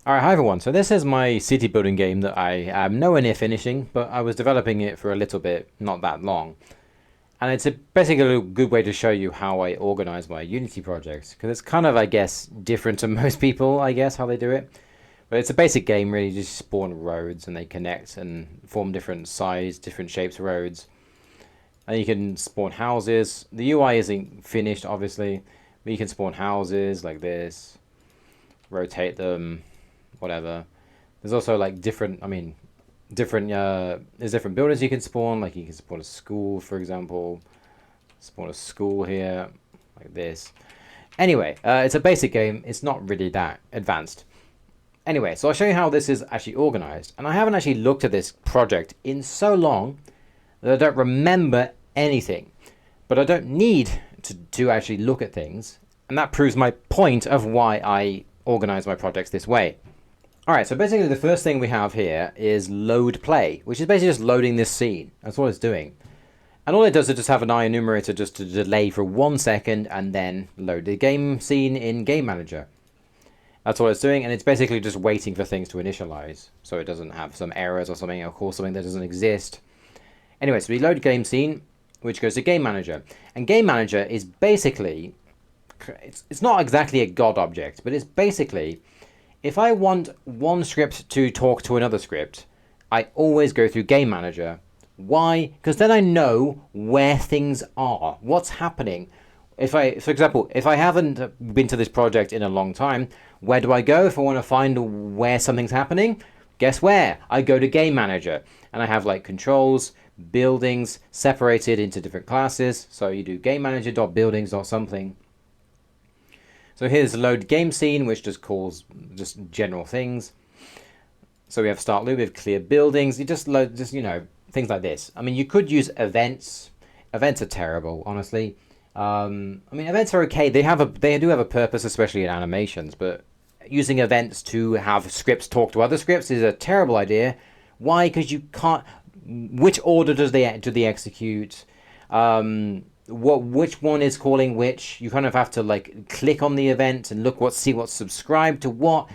Alright, hi everyone. So this is my city building game that I am nowhere near finishing, but I was developing it for a little bit, not that long. And it's basically a good way to show you how I organize my Unity projects, because it's kind of, I guess, different to most people, I guess, how they do it. But it's a basic game, really. You just spawn roads and they connect and form different size, different shapes roads. And you can spawn houses. The UI isn't finished, obviously, but you can spawn houses like this, rotate them, whatever. There's also like different, there's different buildings you can spawn. Like you can spawn a school, for example. Spawn a school here, like this. Anyway, it's a basic game. It's not really that advanced. Anyway, so I'll show you how this is actually organized. And I haven't actually looked at this project in so long that I don't remember anything. But I don't need to actually look at things. And that proves my point of why I organize my projects this way. Alright, so basically the first thing we have here is load play, which is basically just loading this scene. That's what it's doing. And all it does is just have an I enumerator just to delay for 1 second and then load the game scene in Game Manager. That's what it's doing, and it's basically just waiting for things to initialize, so it doesn't have some errors or something, or call something that doesn't exist. Anyway, so we load game scene, which goes to Game Manager. And Game Manager is basically, it's not exactly a God object, but it's basically, if I want one script to talk to another script, I always go through Game Manager. Why? Because then I know where things are, what's happening. For example, if I haven't been to this project in a long time, where do I go if I want to find where something's happening? Guess where? I go to Game Manager, and I have like controls, buildings separated into different classes. So you do game manager.buildings.something. So here's load game scene, which just calls just general things. So we have start loop, we have clear buildings. You just load, things like this. I mean, you could use events. Events are terrible, honestly. Events are okay. They do have a purpose, especially in animations. But using events to have scripts talk to other scripts is a terrible idea. Why? Because you can't. Which order do they execute? Which one is calling which? You kind of have to like click on the event and see what's subscribed to what.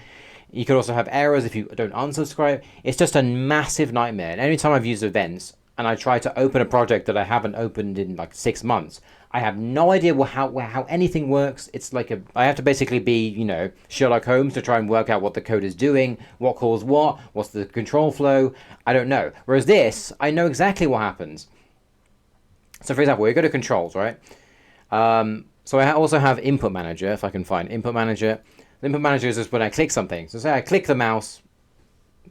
You could also have errors if you don't unsubscribe. It's just a massive nightmare. And every time I've used events and I try to open a project that I haven't opened in like 6 months, I have no idea how anything works. It's like I have to basically be, Sherlock Holmes to try and work out what the code is doing, what calls what's the control flow. I don't know. Whereas this, I know exactly what happens. So for example, we go to controls, right? So I also have input manager, if I can find input manager. The input manager is just when I click something. So say I click the mouse,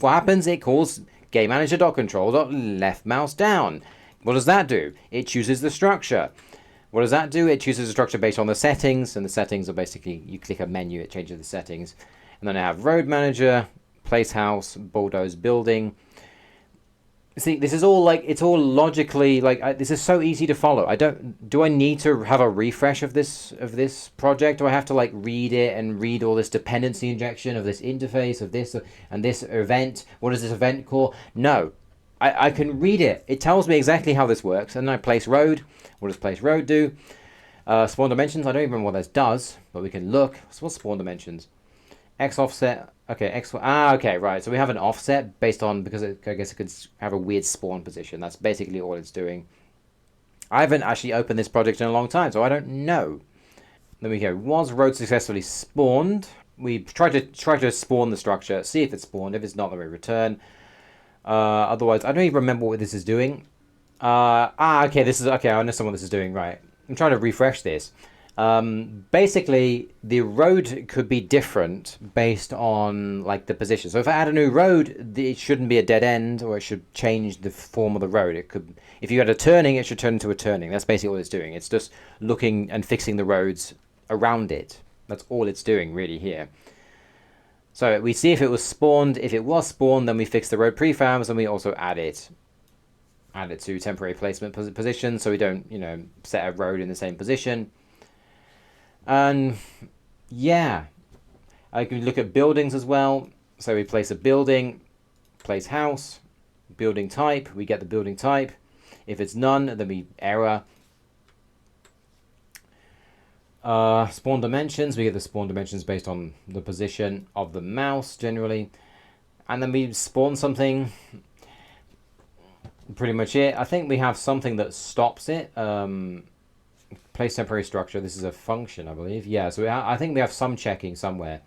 what happens? It calls game manager.control.left mouse down. What does that do? It chooses the structure. What does that do? It chooses a structure based on the settings, and the settings are basically, you click a menu, it changes the settings. And then I have road manager, place house, bulldoze building. See, this is all like, it's all logically, like, this is so easy to follow. Do I need to have a refresh of this project? Do I have to like read it and read all this dependency injection of this interface, of this and this event? What does this event call? No, I can read it. It tells me exactly how this works. And then I place road. What does place road do? Spawn dimensions, I don't even remember what this does, but we can look. So what's spawn dimensions? X offset. Okay, okay, right. So we have an offset based on, because I guess it could have a weird spawn position. That's basically all it's doing. I haven't actually opened this project in a long time, so I don't know. Then we go, was road successfully spawned? We try to spawn the structure, see if it's spawned. If it's not, then we return. Otherwise, I don't even remember what this is doing. Okay, I understand what this is doing, right. I'm trying to refresh this. Basically, the road could be different based on like the position. So if I add a new road, it shouldn't be a dead end, or it should change the form of the road. It could, if you had a turning, it should turn into a turning. That's basically what it's doing. It's just looking and fixing the roads around it. That's all it's doing really here. So we see if it was spawned. If it was spawned, then we fix the road prefabs, and we also add it to temporary placement position, so we don't, set a road in the same position. And yeah, I can look at buildings as well. So we place a building, place house, building type. We get the building type. If it's none, then we error. Spawn dimensions, we get the spawn dimensions based on the position of the mouse generally. And then we spawn something, pretty much it. I think we have something that stops it. Place temporary structure, this is a function, I believe. Yeah, so I think we have some checking somewhere,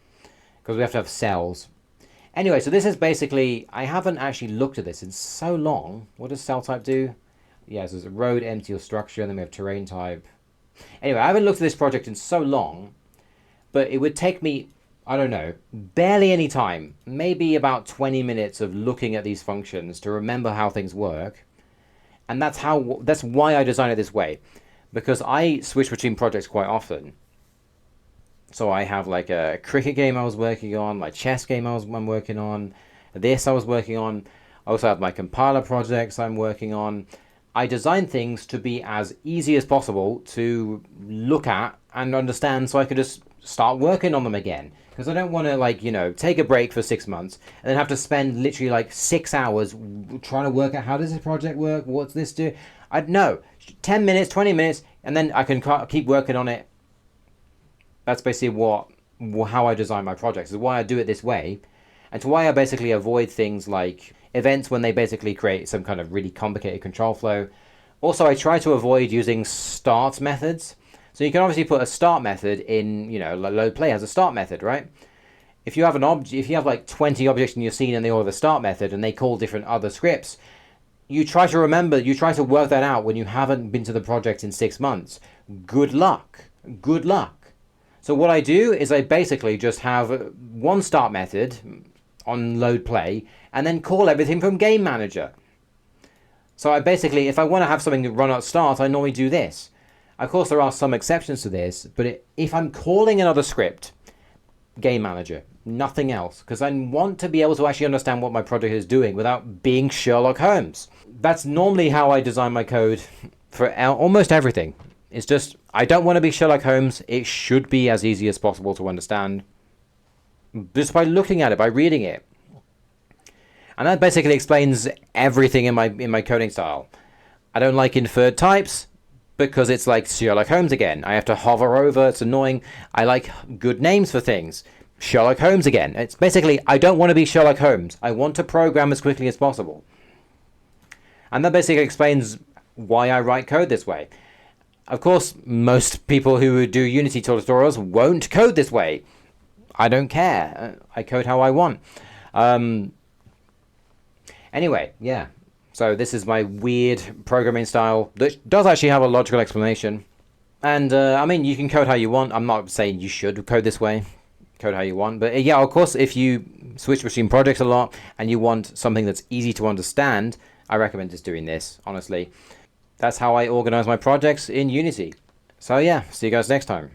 because we have to have cells. Anyway, so this is basically, I haven't actually looked at this in so long. What does cell type do? Yeah, so there's a road, empty, or structure, and then we have terrain type. Anyway, I haven't looked at this project in so long, but it would take me, I don't know, barely any time, maybe about 20 minutes of looking at these functions to remember how things work. And that's why I designed it this way, because I switch between projects quite often. So I have like a cricket game I was working on, my chess game I'm working on, this I was working on. I also have my compiler projects I'm working on. I design things to be as easy as possible to look at and understand, so I could just start working on them again. Because I don't want to, like, take a break for 6 months and then have to spend literally like 6 hours trying to work out how does this project work, what's this do. I'd know 10 minutes, 20 minutes, and then I can keep working on it. That's basically how I design my projects, is why I do it this way, and to why I basically avoid things like events when they basically create some kind of really complicated control flow. Also, I try to avoid using start methods. So you can obviously put a start method in, load play has a start method, right? If you have if you have like 20 objects in your scene and they all have a start method and they call different other scripts, you try to work that out when you haven't been to the project in 6 months. Good luck. Good luck. So what I do is I basically just have one start method on load play and then call everything from game manager. So I basically, if I want to have something run at start, I normally do this. Of course, there are some exceptions to this, but if I'm calling another script, game manager, nothing else, because I want to be able to actually understand what my project is doing without being Sherlock Holmes. That's normally how I design my code for almost everything. It's just, I don't want to be Sherlock Holmes. It should be as easy as possible to understand, just by looking at it, by reading it. And that basically explains everything in my coding style. I don't like inferred types, because it's like Sherlock Holmes again. I have to hover over, it's annoying. I like good names for things. Sherlock Holmes again. It's basically, I don't want to be Sherlock Holmes. I want to program as quickly as possible. And that basically explains why I write code this way. Of course, most people who do Unity tutorials won't code this way. I don't care. I code how I want. Anyway, yeah. So this is my weird programming style that does actually have a logical explanation. And I mean, you can code how you want. I'm not saying you should code this way. Code how you want. But yeah, of course, if you switch between projects a lot and you want something that's easy to understand, I recommend just doing this, honestly. That's how I organize my projects in Unity. So yeah, see you guys next time.